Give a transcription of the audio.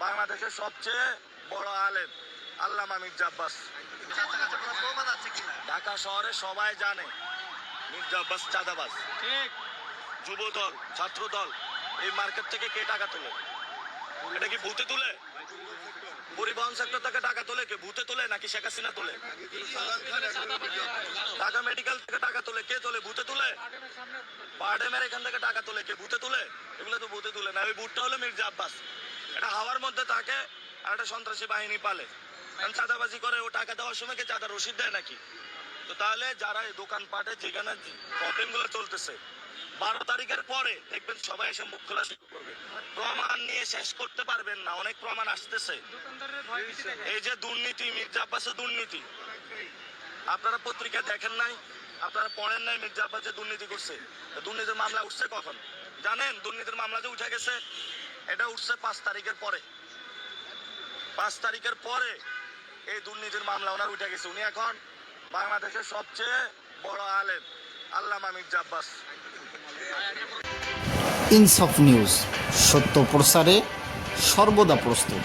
বাংলাদেশের সবচেয়ে বড় আলেম আল্লামা মির্জা আব্বাস। ঢাকা শহরে সবাই জানে মির্জা আব্বাস চাঁদাবাজ। যুব দল, ছাত্র দল, এই মার্কেট থেকে কে টাকা তোলে? এটা কি ভূতে তুলে? পরিবহন সেক্টর থেকে টাকা তোলে কে? ভূতে তোলে নাকি শেখ হাসিনা তোলে? ঢাকা মেডিকেল থেকে টাকা তোলে কে? তোলে ভূতে তুলে? পার্ডেমের এখান থেকে টাকা তোলে কে? ভূতে তুলে? এগুলো তো ভূতে তুলে না। ওই ভূতটা হলো মির্জা আব্বাস। এটা হাওয়ার মধ্যে থাকে আর একটা সন্ত্রাসী বাহিনী পালে। চাঁদাবাজি করে, ও টাকা দেওয়ার সময় কে চাঁদা রসিদ দেয় নাকি? তো তাহলে যারা এই দোকানপাটে যেখানে প্রবলেম গুলো চলতেছে 12 তারিখের পরে দেখবেন সবাই এসে মুখ খোলা শুরু করবে। প্রমাণ নিয়ে শেষ করতে পারবেন না, অনেক প্রমাণ আসতেছে। এই যে দুর্নীতি, মির্জা আব্বাসের দুর্নীতি, আপনারা পত্রিকা দেখেন নাই, আপনারা পড়েন নাই মির্জা আব্বাস যে দুর্নীতি করছে। দুর্নীতির মামলা উঠছে কখন জানেন? দুর্নীতির মামলা যে উঠে গেছে এটা উঠছে 5 তারিখের পরে। 5 তারিখের পরে এই দুর্নীতির মামলা ওনার উঠে গেছে। উনি এখন বাংলাদেশের সবচেয়ে বড় আলেম আল্লামা মির্জা আব্বাস। ইনসাফ নিউজ, সত্য প্রসারে সর্বদা প্রস্তুত।